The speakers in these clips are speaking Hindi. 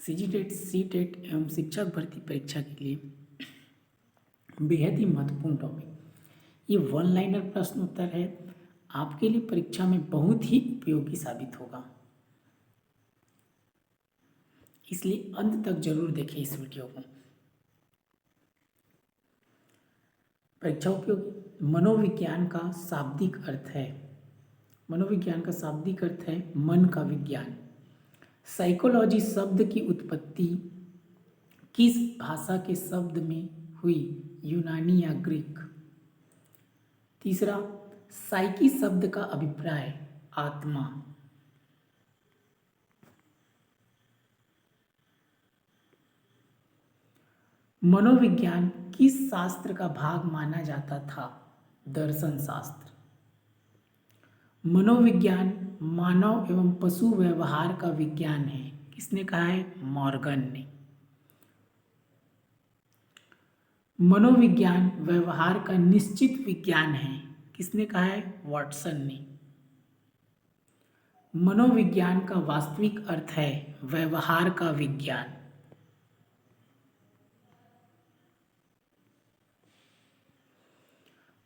सीजीटेट, सीटेट एवं शिक्षक भर्ती परीक्षा के लिए बेहद ही महत्वपूर्ण टॉपिक। ये वन लाइनर प्रश्न उत्तर है, आपके लिए परीक्षा में बहुत ही उपयोगी साबित होगा, इसलिए अंत तक जरूर देखें इस वीडियो को। परीक्षा उपयोगी। मनोविज्ञान का शाब्दिक अर्थ है, मनोविज्ञान का शाब्दिक अर्थ है मन का विज्ञान। साइकोलॉजी शब्द की उत्पत्ति किस भाषा के शब्द में हुई, यूनानी या ग्रीक। तीसरा, साइकी शब्द का अभिप्राय आत्मा। मनोविज्ञान किस शास्त्र का भाग माना जाता था, दर्शन शास्त्र। मनोविज्ञान मानव एवं पशु व्यवहार का विज्ञान है, किसने कहा है, मॉर्गन ने। मनोविज्ञान व्यवहार का निश्चित विज्ञान है, किसने कहा है, वाटसन ने। मनोविज्ञान का वास्तविक अर्थ है व्यवहार का विज्ञान।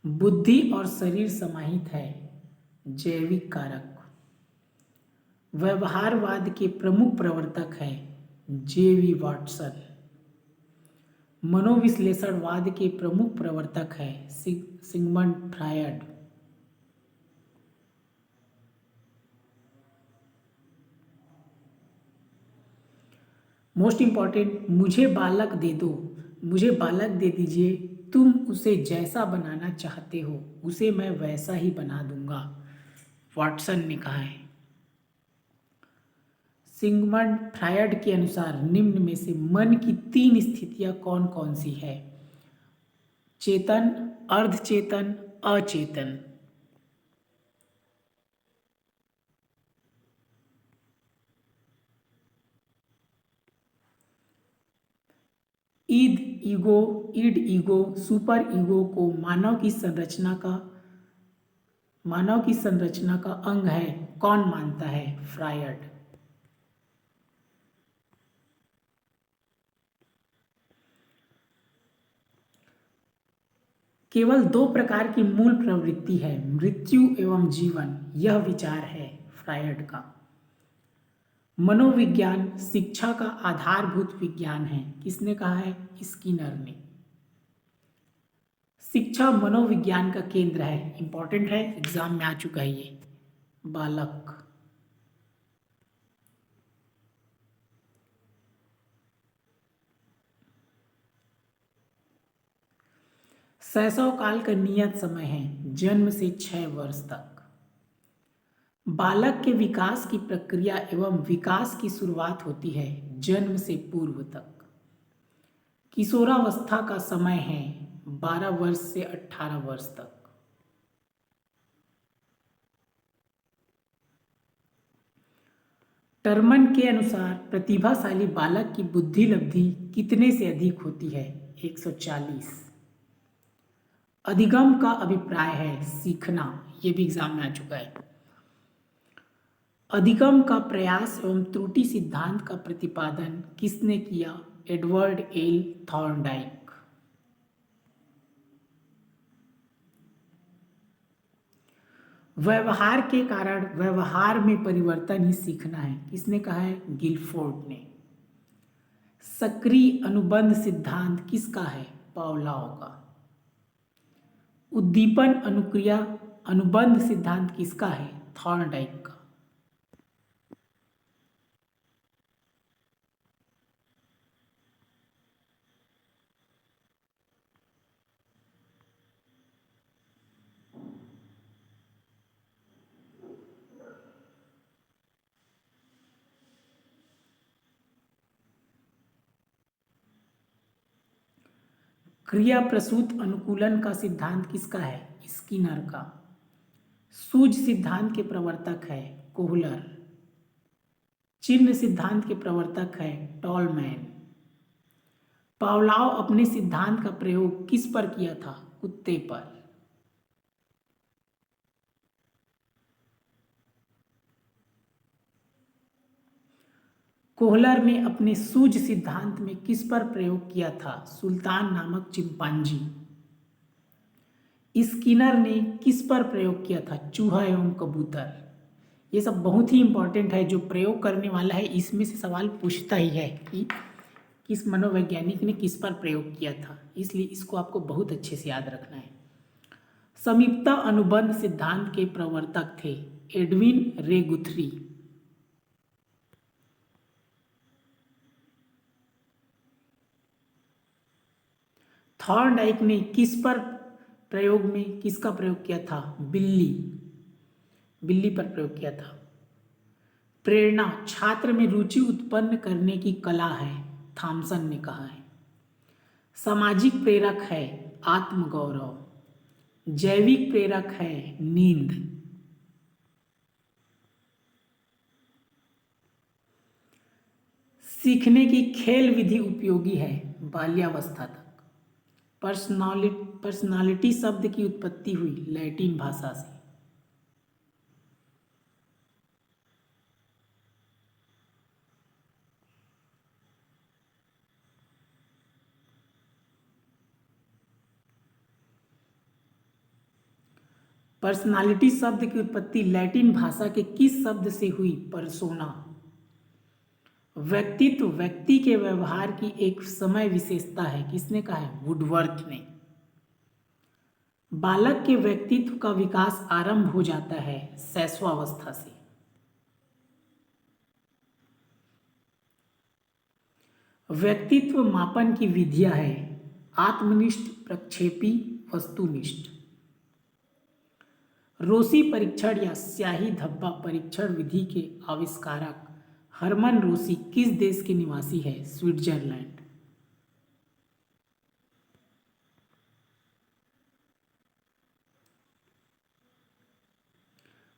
बुद्धि और शरीर समाहित है, जैविक कारक। व्यवहारवाद के प्रमुख प्रवर्तक हैं जे.वी. वाटसन। मनोविश्लेषणवाद के प्रमुख प्रवर्तक हैं सिगमंड फ्रायड। मोस्ट इंपॉर्टेंट, मुझे बालक दे दो, मुझे बालक दे दीजिए, तुम उसे जैसा बनाना चाहते हो उसे मैं वैसा ही बना दूंगा, वाटसन ने कहा है। सिगमंड फ्रायड के अनुसार निम्न में से मन की 3 स्थितियां कौन कौन सी है, चेतन, अर्धचेतन, अचेतन। ईड ईगो, सुपर ईगो को मानव की संरचना का अंग है, कौन मानता है, फ्रायड। केवल 2 प्रकार की मूल प्रवृत्ति है, मृत्यु एवं जीवन, यह विचार है फ्रायड का। मनोविज्ञान शिक्षा का आधारभूत विज्ञान है, किसने कहा है, स्किनर ने। शिक्षा मनोविज्ञान का केंद्र है, इंपॉर्टेंट है, एग्जाम में आ चुका है ये, बालक। शैशव काल का नियत समय है जन्म से 6 वर्ष तक। बालक के विकास की प्रक्रिया एवं विकास की शुरुआत होती है जन्म से पूर्व तक। किशोरावस्था का समय है 12 वर्ष से 18 वर्ष तक। टर्मन के अनुसार प्रतिभाशाली बालक की बुद्धि लब्धि कितने से अधिक होती है, 140। अधिगम का अभिप्राय है सीखना, ये भी एग्जाम में आ चुका है। अधिगम का प्रयास एवं त्रुटि सिद्धांत का प्रतिपादन किसने किया, एडवर्ड एल थॉर्नडाइक। व्यवहार के कारण व्यवहार में परिवर्तन ही सीखना है, किसने कहा है, गिलफोर्ड ने। सक्रिय अनुबंध सिद्धांत किसका है, पावलोव का। उद्दीपन अनुक्रिया अनुबंध सिद्धांत किसका है, थॉर्नडाइक का। क्रिया प्रसूत अनुकूलन का सिद्धांत किसका है, स्किनर का। सूझ सिद्धांत के प्रवर्तक है कोहलर। चिन्ह सिद्धांत के प्रवर्तक है टॉलमैन। पावलोव अपने सिद्धांत का प्रयोग किस पर किया था, कुत्ते पर। कोहलर ने अपने सूझ सिद्धांत में किस पर प्रयोग किया था? सुल्तान नामक चिंपांजी। स्किनर ने किस पर प्रयोग किया था? चूहा एवं कबूतर। ये सब बहुत ही इंपॉर्टेंट है। जो प्रयोग करने वाला है इसमें से सवाल पूछता ही है कि किस मनोवैज्ञानिक ने किस पर प्रयोग किया था, इसलिए इसको आपको बहुत अच्छे से याद रखना है। समीपता अनुबंध सिद्धांत के प्रवर्तक थे एडविन रे गुथरी। थॉर्नडाइक ने किस पर प्रयोग में किसका प्रयोग किया था? बिल्ली। बिल्ली पर प्रयोग किया था। प्रेरणा छात्र में रुचि उत्पन्न करने की कला है, थॉमसन ने कहा है। सामाजिक प्रेरक है आत्मगौरव। जैविक प्रेरक है नींद। सीखने की खेल विधि उपयोगी है बाल्यावस्था तक। पर्सनालिटी शब्द की उत्पत्ति हुई लैटिन भाषा से। पर्सनालिटी शब्द की उत्पत्ति लैटिन भाषा के किस शब्द से हुई? पर्सोना। व्यक्तित्व व्यक्ति के व्यवहार की एक समय विशेषता है, किसने कहा है? वुडवर्थ ने। बालक के व्यक्तित्व का विकास आरंभ हो जाता है शैशवावस्था से। व्यक्तित्व मापन की विधियां है आत्मनिष्ठ, प्रक्षेपी, वस्तुनिष्ठ। रोसी परीक्षण या स्याही धब्बा परीक्षण विधि के आविष्कारक हरमन रोसी किस देश के निवासी है? स्विट्जरलैंड।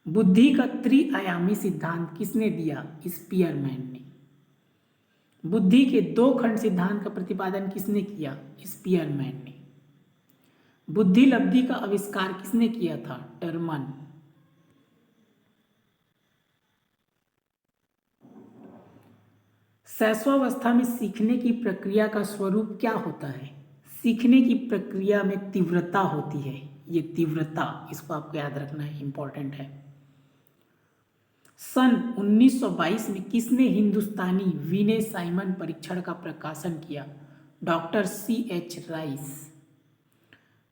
बुद्धि का त्रिआयामी सिद्धांत किसने दिया? स्पीयरमैन ने। बुद्धि के दो खंड सिद्धांत का प्रतिपादन किसने किया? स्पीयरमैन ने। बुद्धि लब्धि का आविष्कार किसने किया था? टर्मन। शैशवावस्था में सीखने की प्रक्रिया का स्वरूप क्या होता है? सीखने की प्रक्रिया में तीव्रता होती है। ये तीव्रता, इसको आपको याद रखना है, इंपॉर्टेंट है। सन 1922 में किसने हिंदुस्तानी विनय साइमन परीक्षण का प्रकाशन किया? Doctor CH rice.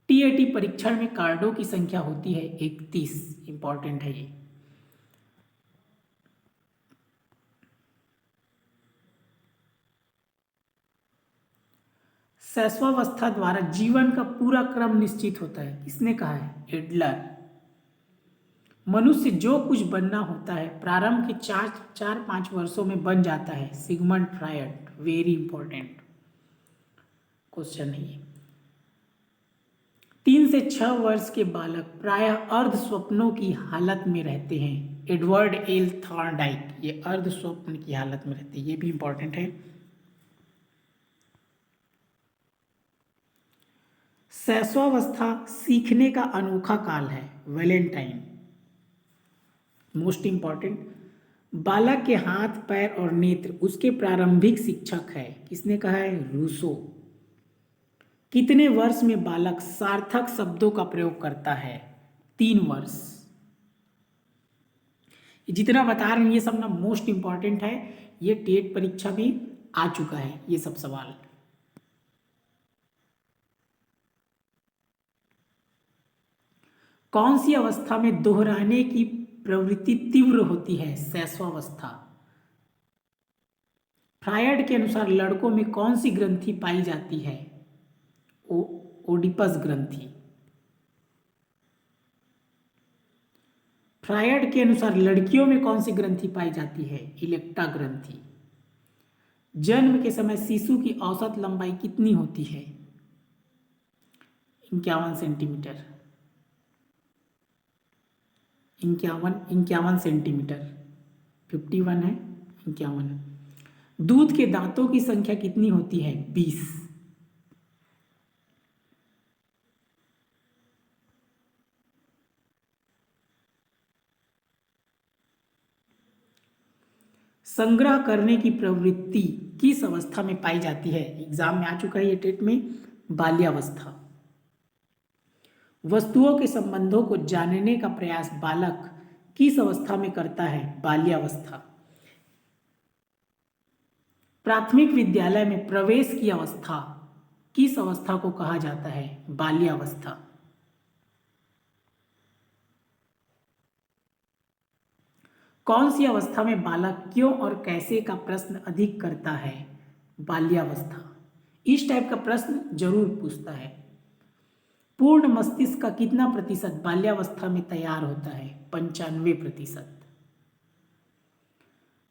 TAT परीक्षण में कार्डों की संख्या होती है 31। इंपॉर्टेंट है ये। शैशवावस्था द्वारा जीवन का पूरा क्रम निश्चित होता है, किसने कहा है? एडलर। मनुष्य जो कुछ बनना होता है प्रारंभ के 4-5 वर्षों में बन जाता है, Sigmund Freud. Very important question है ये। 3 से 6 वर्ष के बालक प्रायः अर्ध स्वप्नों की हालत में रहते हैं, एडवर्ड एल थॉर्नडाइक। ये अर्ध स्वप्न की हालत में रहते हैं, ये भी इंपॉर्टेंट है। शैशवावस्था सीखने का अनोखा काल है, वैलेंटाइन। मोस्ट इंपॉर्टेंट, बालक के हाथ पैर और नेत्र उसके प्रारंभिक शिक्षक है, किसने कहा है? रूसो। कितने वर्ष में बालक सार्थक शब्दों का प्रयोग करता है? 3 वर्ष। जितना बता रहे हैं ये सब ना मोस्ट इंपॉर्टेंट है, ये टेट परीक्षा भी आ चुका है ये सब सवाल। कौन सी अवस्था में दोहराने की प्रवृत्ति तीव्र होती है? शैशवावस्था। फ्रायड के अनुसार लड़कों में कौन सी ग्रंथि पाई जाती है? ओडिपस ग्रंथि। फ्रायड के अनुसार लड़कियों में कौन सी ग्रंथि पाई जाती है? इलेक्टा ग्रंथि। जन्म के समय शिशु की औसत लंबाई कितनी होती है? 51 सेंटीमीटर। 51 सेंटीमीटर। 51 है, 51। दूध के दांतों की संख्या कितनी होती है? 20। संग्रह करने की प्रवृत्ति किस अवस्था में पाई जाती है? एग्जाम में आ चुका है ये टेट में, बाल्यावस्था। वस्तुओं के संबंधों को जानने का प्रयास बालक किस अवस्था में करता है? बाल्यावस्था। प्राथमिक विद्यालय में प्रवेश की अवस्था किस अवस्था को कहा जाता है? बाल्यावस्था। कौन सी अवस्था में बालक क्यों और कैसे का प्रश्न अधिक करता है? बाल्यावस्था। इस टाइप का प्रश्न जरूर पूछता है। पूर्ण मस्तिष्क का कितना प्रतिशत बाल्यावस्था में तैयार होता है? 95%।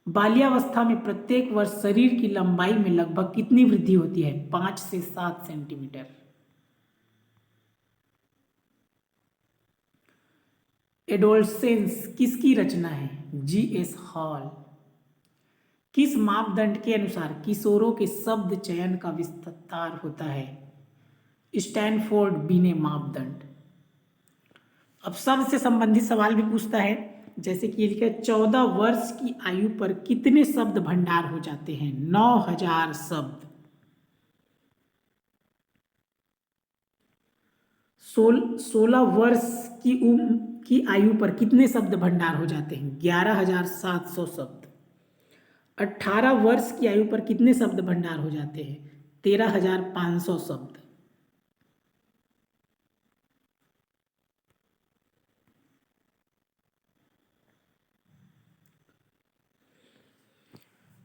बाल्यावस्था में प्रत्येक वर्ष शरीर की लंबाई में लगभग कितनी वृद्धि होती है? 5 से 7 सेंटीमीटर। एडोलसेंस किसकी रचना है? G.S. हॉल। किस मापदंड के अनुसार किशोरों के शब्द चयन का विस्तार होता है? स्टैनफोर्ड बिने मापदंड। अब शब्द से संबंधित सवाल भी पूछता है, जैसे कि ये लिखा है 14 वर्ष की आयु पर कितने शब्द भंडार हो जाते हैं? 9000 शब्द। 16 वर्ष की उम्र की आयु पर कितने शब्द भंडार हो जाते हैं? 11700 शब्द। 18 वर्ष की आयु पर कितने शब्द भंडार हो जाते हैं? 13500 शब्द।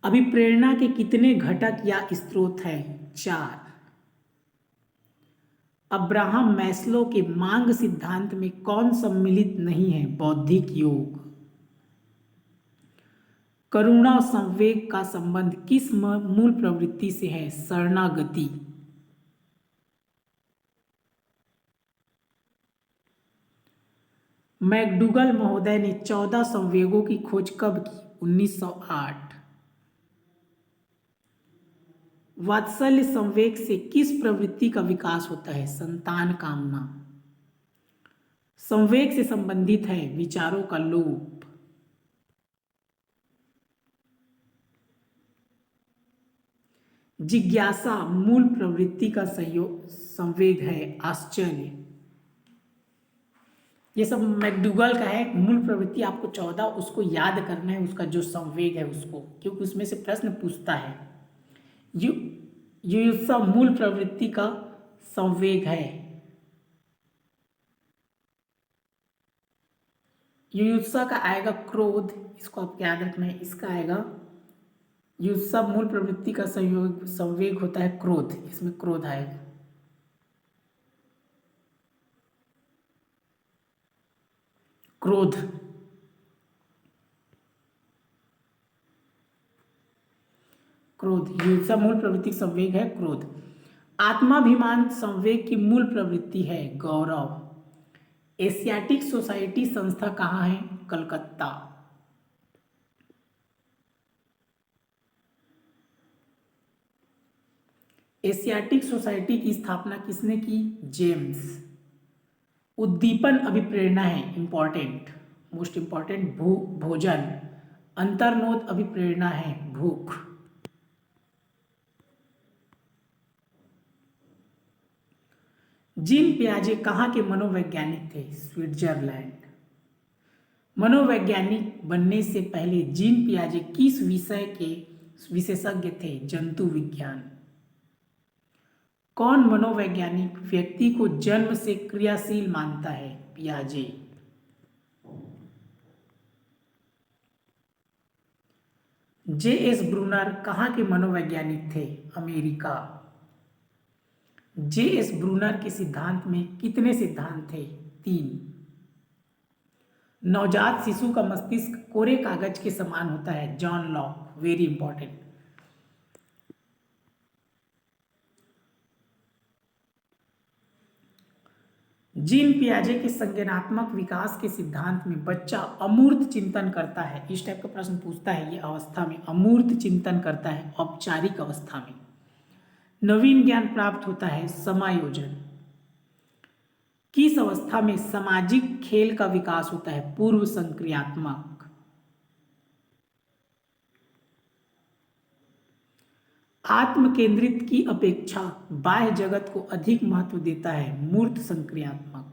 अभिप्रेरणा के कितने घटक या स्रोत हैं? 4। अब्राहम मैस्लो के मांग सिद्धांत में कौन सम्मिलित नहीं है? बौद्धिक योग। करुणा संवेग का संबंध किस मूल प्रवृत्ति से है? शरणागति। मैकडूगल महोदय ने 14 संवेगों की खोज कब की? 1908। वात्सल्य संवेग से किस प्रवृत्ति का विकास होता है? संतान कामना। संवेग से संबंधित है विचारों का लोप। जिज्ञासा मूल प्रवृत्ति का संवेग है आश्चर्य। ये सब मैकडूगल का है। मूल प्रवृत्ति आपको 14 उसको याद करना है, उसका जो संवेग है उसको, क्योंकि उसमें से प्रश्न पूछता है। युयुत्सा मूल प्रवृत्ति का संवेग है। युयुत्सा का आएगा क्रोध, इसको आप याद रखना है। इसका आएगा युयुत्सा मूल प्रवृत्ति का संवेग होता है क्रोध, इसमें क्रोध आएगा। क्रोध। क्रोध युयुत्सा मूल प्रवृत्ति संवेग है क्रोध। आत्माभिमान संवेग की मूल प्रवृत्ति है गौरव। एशियाटिक सोसाइटी संस्था कहाँ है? कलकत्ता। एशियाटिक सोसाइटी की स्थापना किसने की? जेम्स। उद्दीपन अभिप्रेरणा है, इंपॉर्टेंट, मोस्ट इंपॉर्टेंट, भोजन। अंतर्नोद अभिप्रेरणा है भूख। जीन पियाजे कहाँ के मनोवैज्ञानिक थे? स्विट्जरलैंड। मनोवैज्ञानिक बनने से पहले जीन पियाजे किस विषय के विशेषज्ञ थे? जंतु विज्ञान। कौन मनोवैज्ञानिक व्यक्ति को जन्म से क्रियाशील मानता है? पियाजे। J.S. ब्रूनर कहाँ के मनोवैज्ञानिक थे? अमेरिका। J.S. ब्रूनर के सिद्धांत में कितने सिद्धांत थे? 3। नवजात शिशु का मस्तिष्क कोरे कागज के समान होता है। John Locke. Very important. Jean पियाजे के संज्ञानात्मक विकास के सिद्धांत में बच्चा अमूर्त चिंतन करता है। इस टाइप का प्रश्न पूछता है। ये अवस्था में अमूर्त चिंतन करता है, औपचारिक अवस्था में। नवीन ज्ञान प्राप्त होता है, समायोजन। किस अवस्था में सामाजिक खेल का विकास होता है? पूर्व संक्रियात्मक। आत्म केंद्रित की अपेक्षा बाह्य जगत को अधिक महत्व देता है, मूर्त संक्रियात्मक।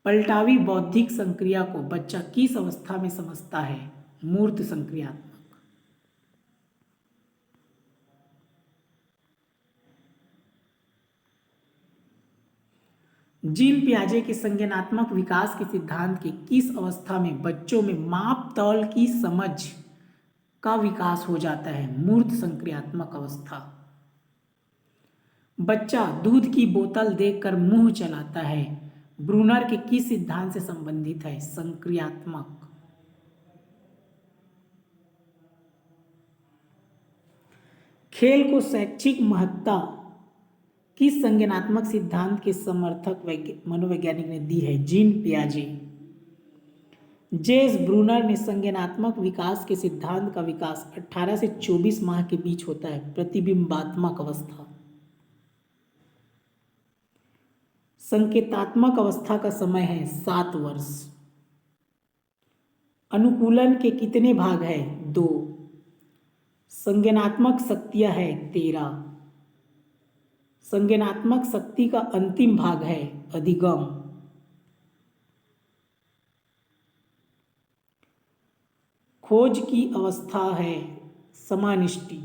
पलटावी बौद्धिक संक्रिया को बच्चा किस अवस्था में समझता है, मूर्त संक्रियात्मक। जीन पियाजे के संज्ञानात्मक विकास के सिद्धांत के किस अवस्था में बच्चों में माप तौल की समझ का विकास हो जाता है, मूर्त संक्रियात्मक अवस्था। बच्चा दूध की बोतल देखकर मुंह चलाता है, ब्रूनर के किस सिद्धांत से संबंधित है, संक्रियात्मक। खेल को शैक्षिक महत्ता किस संज्ञानात्मक सिद्धांत के समर्थक मनोवैज्ञानिक ने दी है, जीन पियाजे। जेस ब्रूनर ने संज्ञानात्मक विकास के सिद्धांत का विकास 18 से 24 माह के बीच होता है, प्रतिबिंबात्मक अवस्था। संकेतात्मक अवस्था का समय है 7 वर्ष। अनुकूलन के कितने भाग है, 2। संज्ञानात्मक शक्तियां है 13। संज्ञानात्मक शक्ति का अंतिम भाग है अधिगम। खोज की अवस्था है समानिष्टि।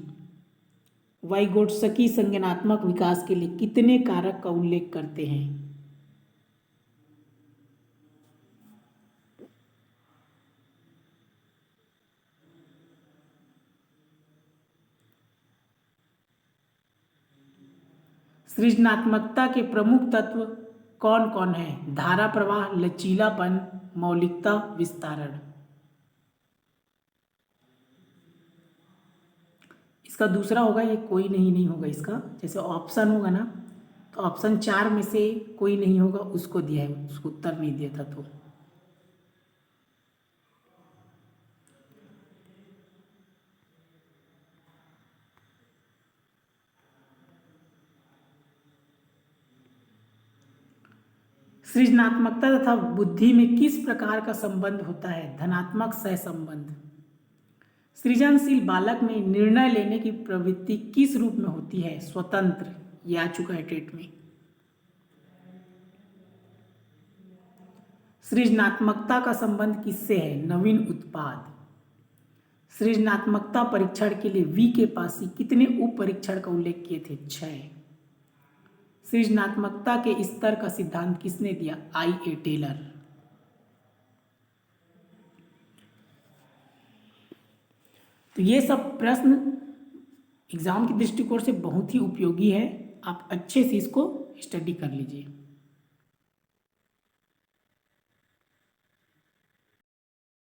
वाइगोट्स्की संज्ञानात्मक विकास के लिए कितने कारक का उल्लेख करते हैं, सृजनात्मकता के प्रमुख तत्व कौन कौन है, धारा प्रवाह, लचीलापन, मौलिकता, विस्तारण। इसका दूसरा होगा, ये कोई नहीं होगा इसका। जैसे ऑप्शन होगा ना, तो ऑप्शन 4 में से कोई नहीं होगा, उसको दिया है, उसको उत्तर नहीं दिया था। तो सृजनात्मकता तथा बुद्धि में किस प्रकार का संबंध होता है, धनात्मक सहसंबंध। सृजनशील बालक में निर्णय लेने की प्रवृत्ति किस रूप में होती है, स्वतंत्र। ये आ चुका है टेट में। सृजनात्मकता का संबंध किससे है, नवीन उत्पाद। सृजनात्मकता परीक्षण के लिए वी के पासी कितने उप परीक्षण का उल्लेख किए थे, 6। सृजनात्मकता के स्तर का सिद्धांत किसने दिया, I.A. टेलर। तो ये सब प्रश्न एग्जाम के दृष्टिकोण से बहुत ही उपयोगी है, आप अच्छे से इसको स्टडी कर लीजिए।